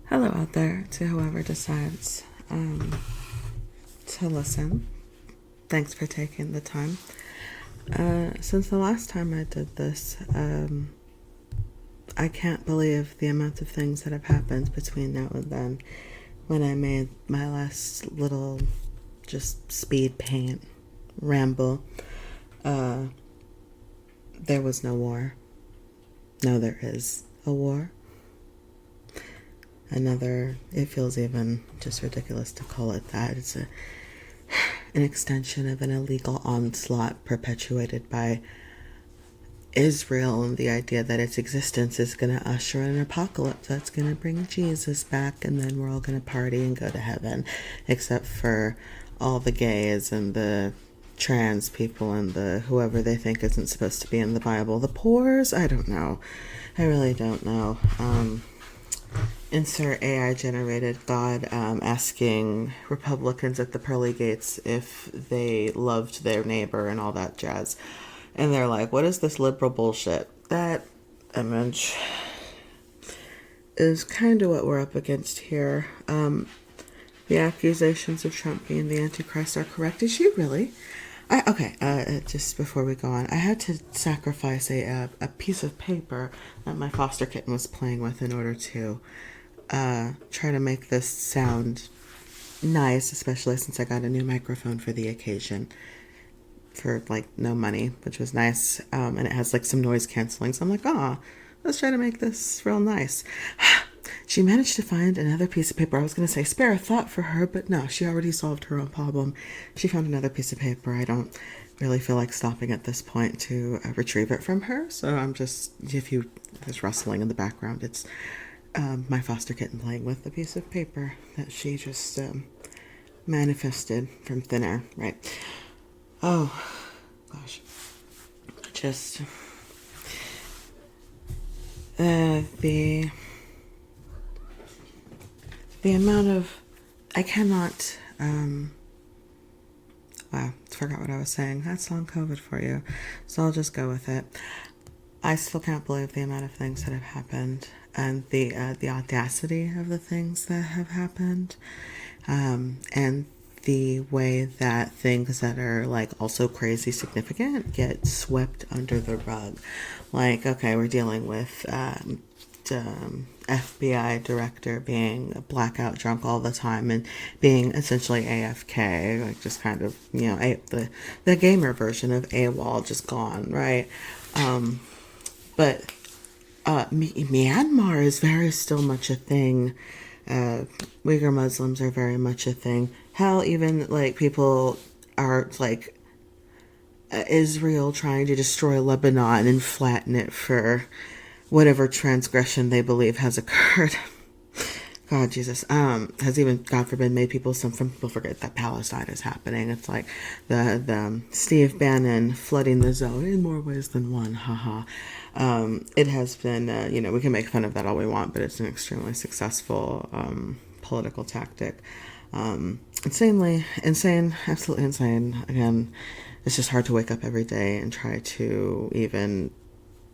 Hello out there to whoever decides to listen. Thanks for taking the time. Since the last time I did this, I can't believe the amount of things that have happened between now and then. When I made my last little just speed paint ramble, uh, there was no war. No, there is a war. It feels even just ridiculous to call it that. It's an extension of an illegal onslaught perpetuated by Israel, and the idea that its existence is going to usher in an apocalypse that's going to bring Jesus back, and then we're all going to party and go to heaven, except for all the gays and the trans people and the whoever they think isn't supposed to be in the Bible. The poors? I don't know. I really don't know. Insert AI generated God asking Republicans at the pearly gates if they loved their neighbor and all that jazz. And they're like, what is this liberal bullshit? That image is kind of what we're up against here. The accusations of Trump being the Antichrist are correct. Is she really? Just before we go on, I had to sacrifice a piece of paper that my foster kitten was playing with in order to try to make this sound nice, especially since I got a new microphone for the occasion for like no money, which was nice. And it has like some noise canceling. So I'm like, let's try to make this real nice. She managed to find another piece of paper. I was going to say spare a thought for her, but no, she already solved her own problem. She found another piece of paper. I don't really feel like stopping at this point to retrieve it from her. So I'm just, if you, there's rustling in the background, it's my foster kitten playing with a piece of paper that she just manifested from thin air, right? Oh, gosh. Just the amount of I cannot wow, forgot what I was saying. That's long COVID for you. So I'll just go with it. I still can't believe the amount of things that have happened and the audacity of the things that have happened. And the way that things that are like also crazy significant get swept under the rug. Like, okay, we're dealing with FBI director being blackout drunk all the time and being essentially AFK, like just kind of, the gamer version of AWOL, just gone, right? But Myanmar is very still much a thing. Uyghur Muslims are very much a thing. Hell, even like people are like Israel trying to destroy Lebanon and flatten it for whatever transgression they believe has occurred. God, Jesus, has even, God forbid, made some people forget that Palestine is happening. It's like the Steve Bannon flooding the zone in more ways than one, haha. It has been, we can make fun of that all we want, but it's an extremely successful political tactic. Insane, absolutely insane. Again, it's just hard to wake up every day and try to even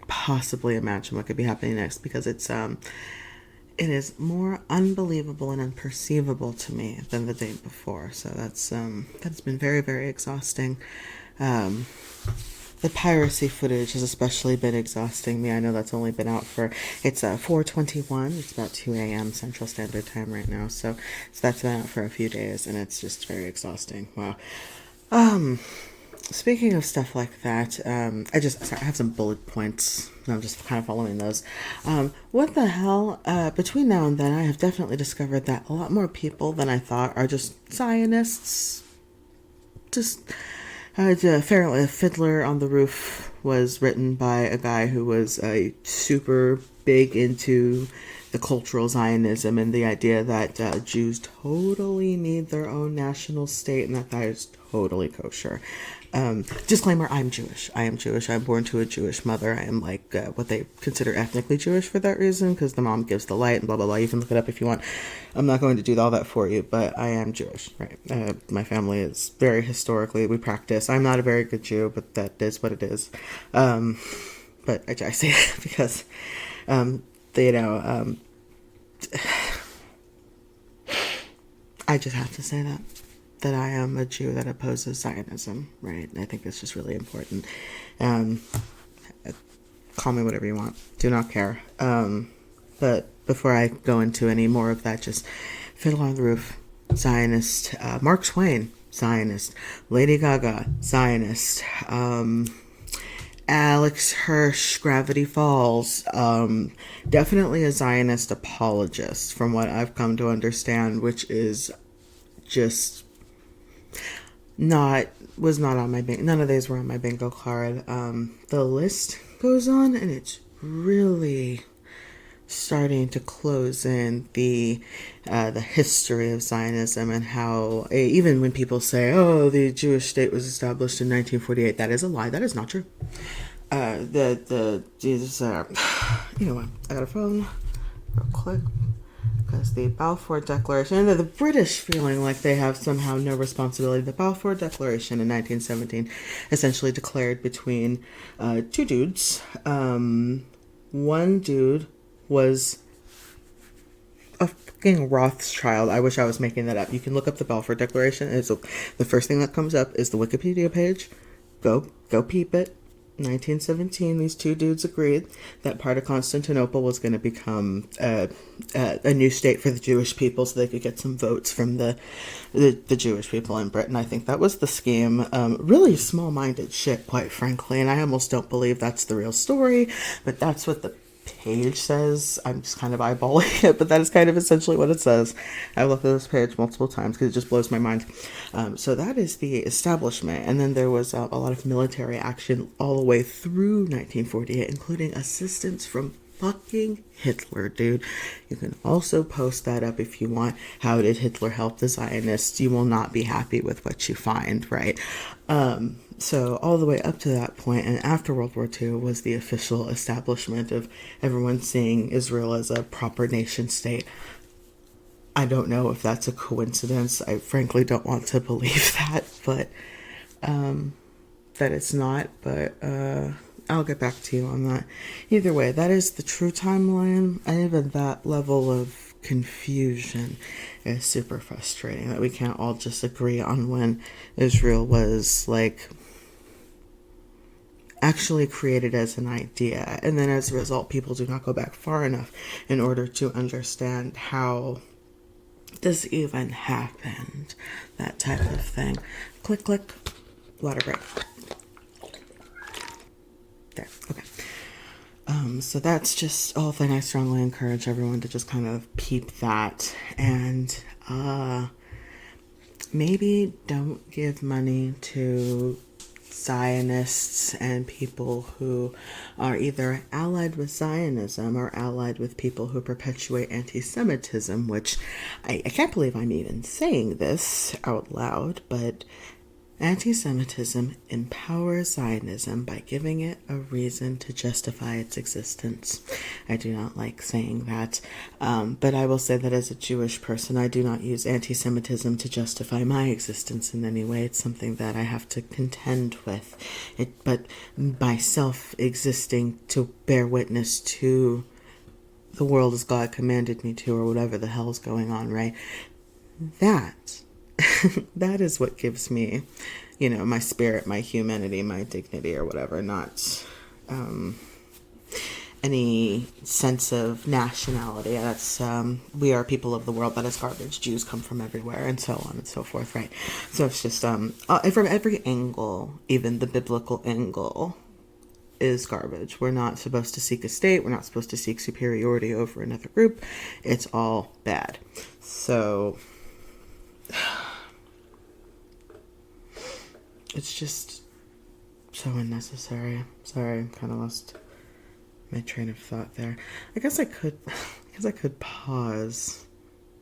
possibly imagine what could be happening next, because it is more unbelievable and unperceivable to me than the day before. So that's been very, very exhausting. The piracy footage has especially been exhausting me. I know that's only been out it's 4:21. It's about 2 a.m. Central Standard Time right now. So that's been out for a few days, and it's just very exhausting. Wow. Speaking of stuff like that, I have some bullet points. I'm just kind of following those. What the hell? Between now and then, I have definitely discovered that a lot more people than I thought are just Zionists. Just, Fiddler on the Roof was written by a guy who was super big into the cultural Zionism and the idea that Jews totally need their own national state, and that is totally kosher. Disclaimer, I'm Jewish. I am Jewish. I'm born to a Jewish mother. I am like what they consider ethnically Jewish for that reason, because the mom gives the light and blah, blah, blah. You can look it up if you want. I'm not going to do all that for you, but I am Jewish, right? My family is very historically, we practice. I'm not a very good Jew, but that is what it is. But I say it because, I just have to say that I am a Jew that opposes Zionism, right? I think it's just really important. Um, Call me whatever you want. Do not care. But before I go into any more of that, just Fiddle on the Roof, Zionist. Mark Twain, Zionist. Lady Gaga, Zionist. Alex Hirsch, Gravity Falls. Definitely a Zionist apologist, from what I've come to understand, which is just was not on my none of these were on my bingo card. The list goes on, and it's really starting to close in the history of Zionism, and how even when people say, "Oh, the Jewish state was established in 1948," that is a lie. That is not true. You know what? I got a phone real quick. Because the Balfour Declaration, and the British feeling like they have somehow no responsibility. The Balfour Declaration in 1917 essentially declared between two dudes. One dude was a fucking Rothschild. I wish I was making that up. You can look up the Balfour Declaration. It's the first thing that comes up is the Wikipedia page. Go peep it. 1917, these two dudes agreed that part of Constantinople was going to become a new state for the Jewish people, so they could get some votes from the Jewish people in Britain. I think that was the scheme. Really small-minded shit, quite frankly, and I almost don't believe that's the real story, but that's what the page says. I'm just kind of eyeballing it, but that is kind of essentially what it says. I've looked at this page multiple times because it just blows my mind. So that is the establishment, and then there was a lot of military action all the way through 1948, including assistance from fucking Hitler, dude. You can also post that up if you want. How did Hitler help the Zionists? You will not be happy with what you find, right? So all the way up to that point, and after World War II, was the official establishment of everyone seeing Israel as a proper nation state. I don't know if that's a coincidence. I frankly don't want to believe that, but that it's not. But I'll get back to you on that. Either way, that is the true timeline. And even that level of confusion is super frustrating, that we can't all just agree on when Israel was actually created as an idea, and then as a result people do not go back far enough in order to understand how this even happened, that type of thing. Click click, water break. There, okay. So that's just all thing. I strongly encourage everyone to just kind of peep that, and maybe don't give money to Zionists and people who are either allied with Zionism or allied with people who perpetuate anti-Semitism, which I can't believe I'm even saying this out loud, but anti-Semitism empowers Zionism by giving it a reason to justify its existence. I do not like saying that, but I will say that as a Jewish person, I do not use anti-Semitism to justify my existence in any way. It's something that I have to contend with. But myself existing to bear witness to the world as God commanded me to, or whatever the hell's going on, right? That is what gives me, my spirit, my humanity, my dignity, or whatever, not any sense of nationality. That's, we are people of the world. That is garbage. Jews come from everywhere, and so on and so forth, right? So it's just, from every angle, even the biblical angle, is garbage. We're not supposed to seek a state. We're not supposed to seek superiority over another group. It's all bad. So it's just so unnecessary. Sorry, I kind of lost my train of thought there. I guess I could pause,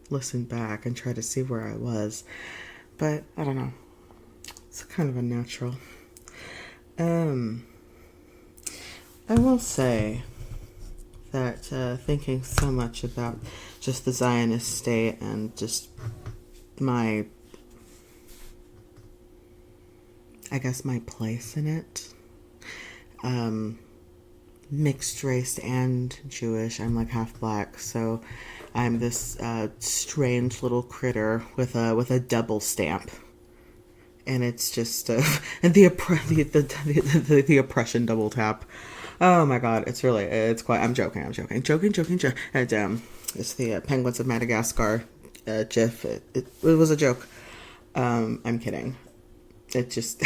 listen back, and try to see where I was, but I don't know. It's kind of unnatural. I will say that thinking so much about just the Zionist state and just my place in it, mixed race and Jewish. I'm half black, so I'm this strange little critter with a double stamp, and it's just and the oppression double tap. Oh my god, it's quite. I'm joking. And it's the Penguins of Madagascar GIF. It was a joke. I'm kidding. It just.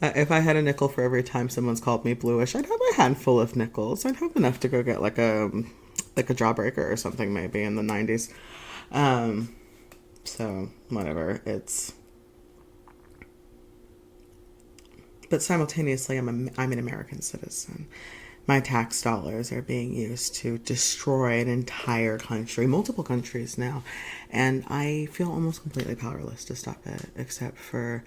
If I had a nickel for every time someone's called me bluish, I'd have a handful of nickels. I'd have enough to go get like a jawbreaker or something maybe in the 90s. So whatever. But simultaneously, I'm an American citizen. My tax dollars are being used to destroy an entire country, multiple countries now, and I feel almost completely powerless to stop it, except for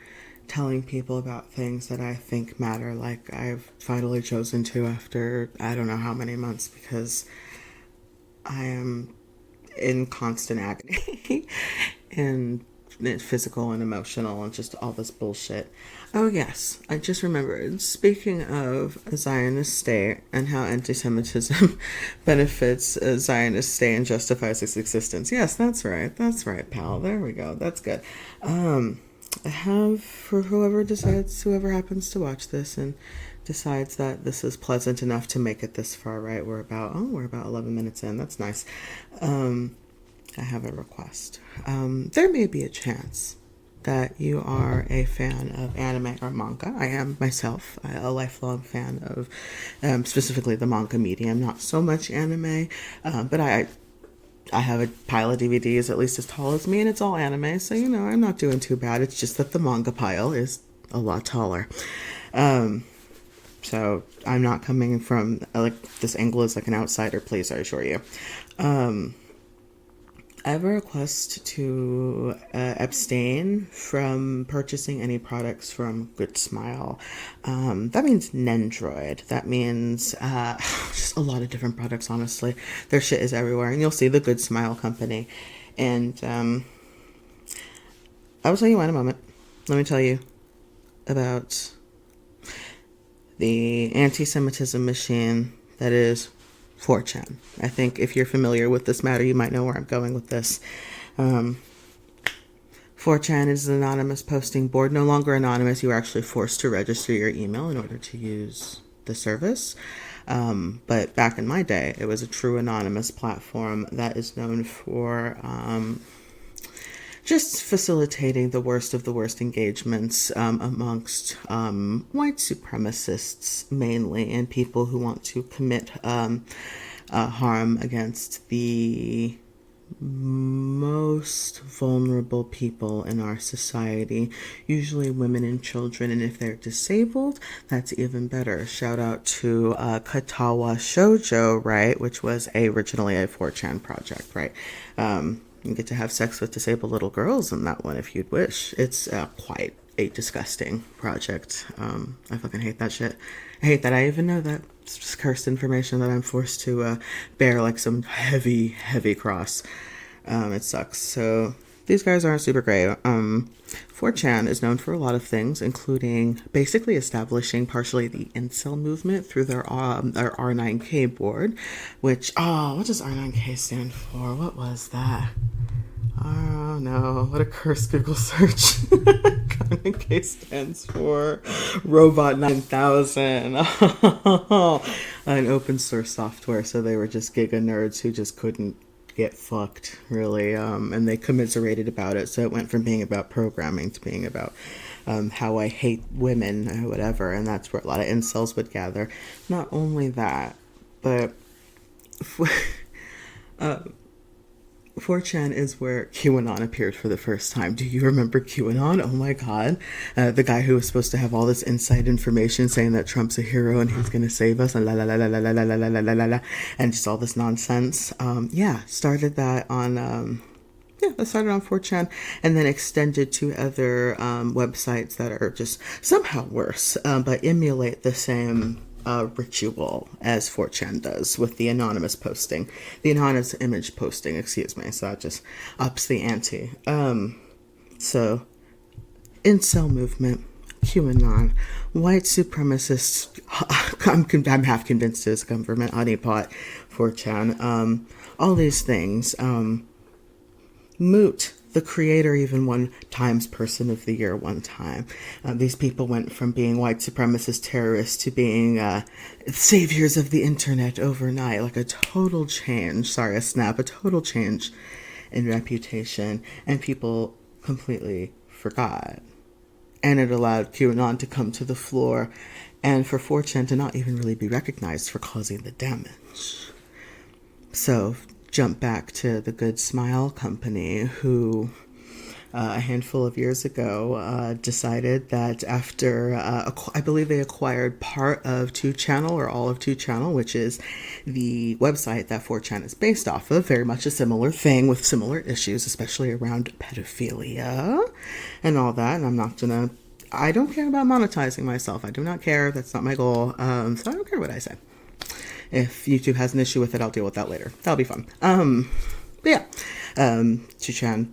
telling people about things that I think matter, like I've finally chosen to after I don't know how many months, because I am in constant agony and physical and emotional and just all this bullshit. Oh yes, I just remembered. Speaking of a Zionist state and how anti-Semitism benefits a Zionist state and justifies its existence. Yes, that's right, pal. There we go. That's good. I have, for whoever happens to watch this and decides that this is pleasant enough to make it this far, right? We're about 11 minutes in. That's nice. I have a request. There may be a chance that you are a fan of anime or manga. I am myself a lifelong fan of specifically the manga medium, not so much anime, but I have a pile of DVDs at least as tall as me, and it's all anime, so I'm not doing too bad. It's just that the manga pile is a lot taller. So I'm not coming from this angle is like an outsider, please, I assure you. I have a request to abstain from purchasing any products from Good Smile. That means Nendroid. That means just a lot of different products, honestly. Their shit is everywhere. And you'll see the Good Smile company. And I will tell you why in a moment. Let me tell you about the anti-Semitism machine that is 4chan. I think if you're familiar with this matter, you might know where I'm going with this. 4chan is an anonymous posting board. No longer anonymous. You are actually forced to register your email in order to use the service. But back in my day, it was a true anonymous platform that is known for just facilitating the worst of the worst engagements amongst white supremacists mainly, and people who want to commit harm against the most vulnerable people in our society, usually women and children, and if they're disabled, that's even better. Shout out to Katawa Shoujo, right, which was originally a 4chan project, right? You get to have sex with disabled little girls in that one if you'd wish. It's quite a disgusting project. I fucking hate that shit. I hate that I even know that. It's just cursed information that I'm forced to bear like some heavy, heavy cross. It sucks. So these guys aren't super great. 4chan is known for a lot of things, including basically establishing partially the incel movement through their R9K board, which, what does R9K stand for? What was that? Oh no, what a cursed Google search. R9K stands for Robot 9000. An open source software, so they were just giga nerds who just couldn't get fucked, really, and they commiserated about it, so it went from being about programming to being about how I hate women or whatever, and that's where a lot of incels would gather. Not only that, but 4chan is where QAnon appeared for the first time. Do you remember QAnon? Oh my god. The guy who was supposed to have all this inside information saying that Trump's a hero and he's gonna save us and la la la la la la la la la la la, and just all this nonsense. Started that on that started on 4chan and then extended to other websites that are just somehow worse, but emulate the same ritual as 4chan does with the anonymous posting, the anonymous image posting, excuse me. So that just ups the ante. So incel movement, QAnon, white supremacists, I'm half convinced it's government honeypot, 4chan. All these things. Moot, the creator, even won Times Person of the Year one time. These people went from being white supremacist terrorists to being saviors of the internet overnight. Like a total change. A total change in reputation. And people completely forgot. And it allowed QAnon to come to the floor and for 4chan to not even really be recognized for causing the damage. So, jump back to the Good Smile Company, who a handful of years ago decided that after, I believe they acquired part of 2channel or all of 2channel, which is the website that 4chan is based off of, very much a similar thing with similar issues, especially around pedophilia and all that. And I don't care about monetizing myself. I do not care. That's not my goal. So I don't care what I say. If YouTube has an issue with it, I'll deal with that later. That'll be fun. But yeah, 2chan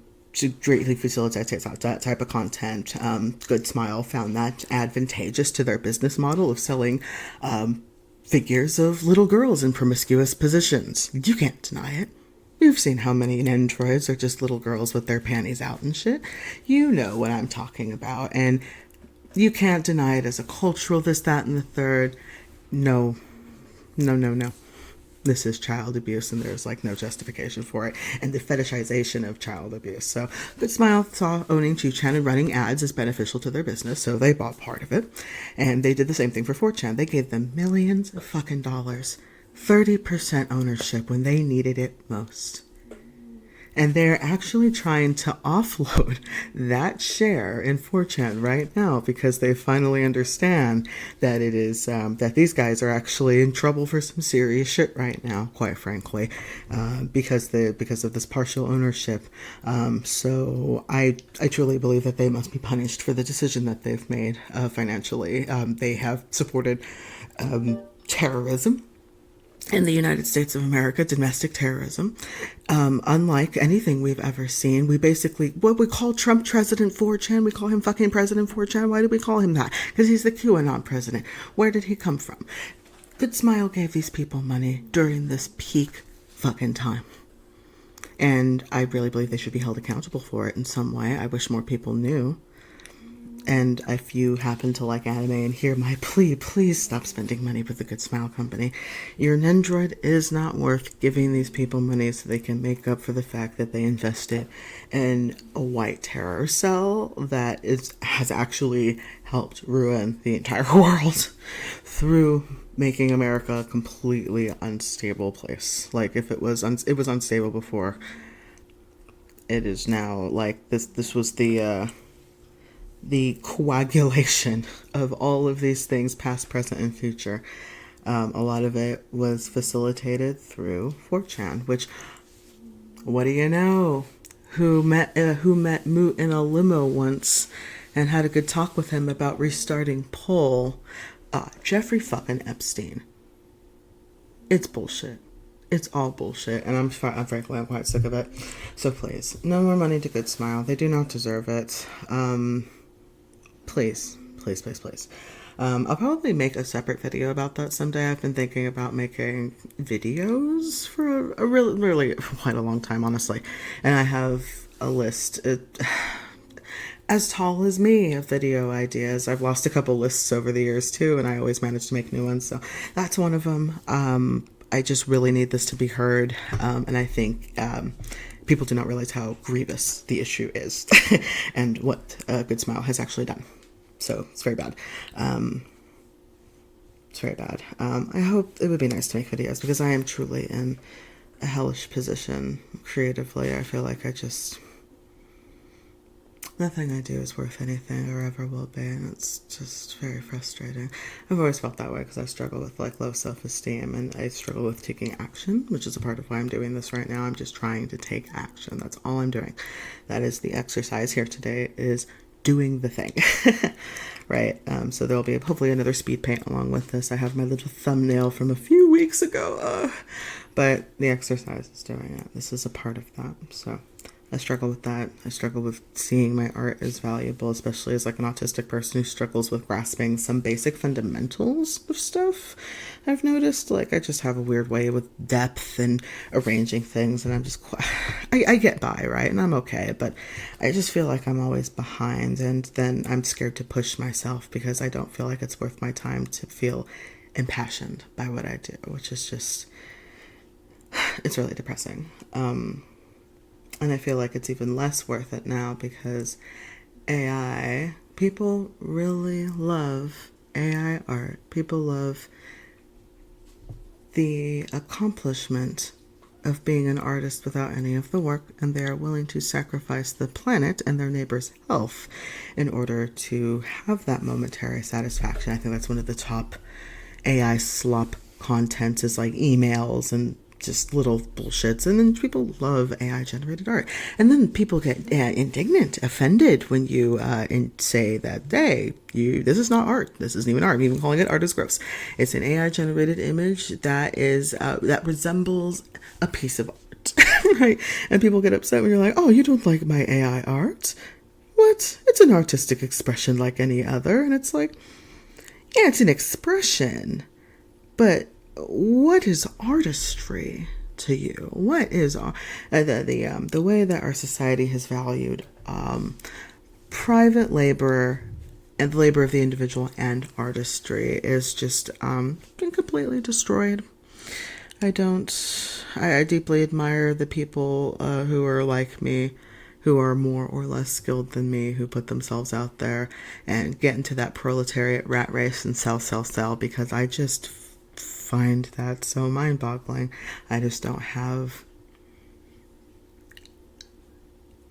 greatly facilitates that type of content. Good Smile found that advantageous to their business model of selling figures of little girls in promiscuous positions. You can't deny it. You've seen how many androids are just little girls with their panties out and shit. You know what I'm talking about. And you can't deny it as a cultural this, that, and the third. No. This is child abuse, and there's no justification for it. And the fetishization of child abuse. So Good Smile saw owning 2chan and running ads as beneficial to their business, so they bought part of it. And they did the same thing for 4chan. They gave them millions of fucking dollars. 30% ownership when they needed it most. And they're actually trying to offload that share in 4chan right now because they finally understand that it is that these guys are actually in trouble for some serious shit right now, quite frankly, because of this partial ownership. So I truly believe that they must be punished for the decision that they've made financially. They have supported terrorism in the United States of America, domestic terrorism, unlike anything we've ever seen. We basically, what we call Trump President 4chan, we call him fucking President 4chan. Why do we call him that? Because he's the QAnon president. Where did he come from? Good Smile gave these people money during this peak fucking time. And I really believe they should be held accountable for it in some way. I wish more people knew. And if you happen to like anime and hear my plea, please stop spending money with the Good Smile Company. Your Nendroid is not worth giving these people money so they can make up for the fact that they invested in a white terror cell that has actually helped ruin the entire world through making America a completely unstable place. If it was unstable before, it is now this was the coagulation of all of these things, past, present, and future. A lot of it was facilitated through 4chan, which, what do you know? Who met Moot in a limo once and had a good talk with him about restarting Poll? Jeffrey fucking Epstein. It's bullshit. It's all bullshit, and frankly, I'm quite sick of it. So please, no more money to Good Smile. They do not deserve it. Please. I'll probably make a separate video about that someday. I've been thinking about making videos for a really quite a long time, honestly. And I have a list as tall as me of video ideas. I've lost a couple lists over the years too, and I always manage to make new ones. So that's one of them. I just really need this to be heard. And I think people do not realize how grievous the issue is and what Good Smile has actually done. So it's very bad. It's very bad. I hope it would be nice to make videos because I am truly in a hellish position creatively. I feel like nothing I do is worth anything or ever will be, and it's just very frustrating. I've always felt that way because I struggle with low self-esteem, and I struggle with taking action, which is a part of why I'm doing this right now. I'm just trying to take action. That's all I'm doing. That is the exercise here today, is doing the thing. Right? So there'll be hopefully another speed paint along with this. I have my little thumbnail from a few weeks ago, but the exercise is doing it. This is a part of that. So I struggle with that. I struggle with seeing my art as valuable, especially as like an autistic person who struggles with grasping some basic fundamentals of stuff. I've noticed like I just have a weird way with depth and arranging things, and I'm just I get by, right? And I'm okay, but I just feel like I'm always behind, and then I'm scared to push myself because I don't feel like it's worth my time to feel impassioned by what I do, which is just, it's really depressing. And I feel like it's even less worth it now because AI, people really love AI art. People love the accomplishment of being an artist without any of the work, and they are willing to sacrifice the planet and their neighbor's health in order to have that momentary satisfaction. I think that's one of the top AI slop content is like emails and just little bullshits, and then people love AI generated art, and then people get indignant, offended when you say that, hey, this is not art, this isn't even art. I'm even calling it art is gross. It's an AI generated image that is that resembles a piece of art. Right? And people get upset when you're like, oh, you don't like my AI art? What? It's an artistic expression like any other. And it's like, yeah, it's an expression, but what is artistry to you? What is the way that our society has valued private labor and the labor of the individual and artistry is just been completely destroyed. I deeply admire the people who are like me, who are more or less skilled than me, who put themselves out there and get into that proletariat rat race and sell, because I just find that so mind-boggling.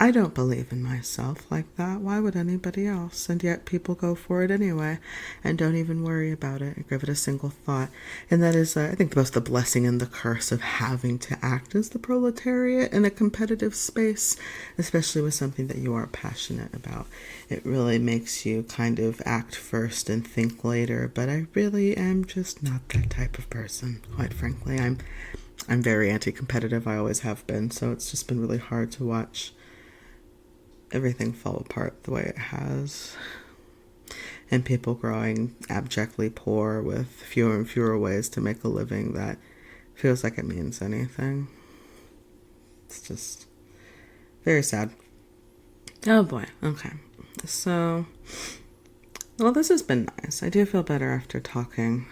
I don't believe in myself like that. Why would anybody else? And yet people go for it anyway and don't even worry about it and give it a single thought. And that is, I think, both the blessing and the curse of having to act as the proletariat in a competitive space, especially with something that you are passionate about. It really makes you kind of act first and think later, but I really am just not that type of person, quite frankly. I'm very anti-competitive. I always have been, so it's just been really hard to watch everything fall apart the way it has, and people growing abjectly poor with fewer and fewer ways to make a living that feels like it means anything. It's just very sad. Oh boy. Okay. So, well, this has been nice. I do feel better after talking,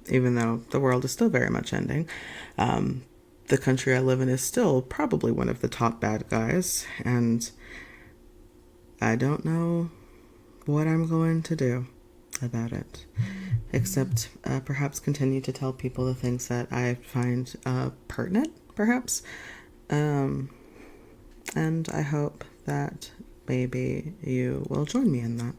even though the world is still very much ending. The country I live in is still probably one of the top bad guys, and I don't know what I'm going to do about it, except perhaps continue to tell people the things that I find pertinent, perhaps. And I hope that maybe you will join me in that.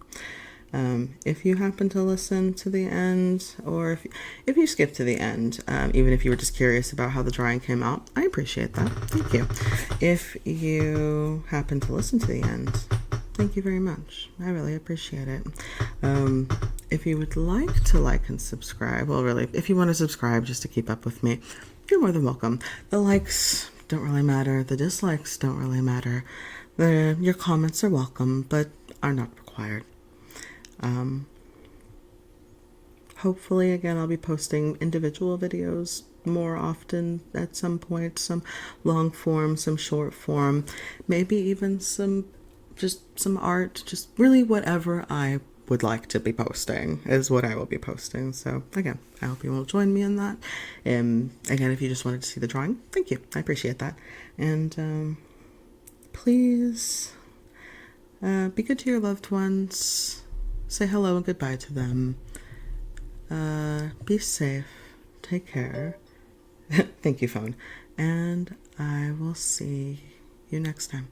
If you happen to listen to the end, or if you skip to the end, even if you were just curious about how the drawing came out, I appreciate that. Thank you. If you happen to listen to the end, thank you very much. I really appreciate it. If you would like to like and subscribe, well, really, if you want to subscribe just to keep up with me, you're more than welcome. The likes don't really matter. The dislikes don't really matter. Your comments are welcome, but are not required. Hopefully, again, I'll be posting individual videos more often at some point, some long form, some short form, maybe even some art, just really whatever I would like to be posting is what I will be posting. So again, I hope you will join me in that. Again, if you just wanted to see the drawing, thank you. I appreciate that. And please be good to your loved ones. Say hello and goodbye to them. Be safe. Take care. Thank you, phone. And I will see you next time.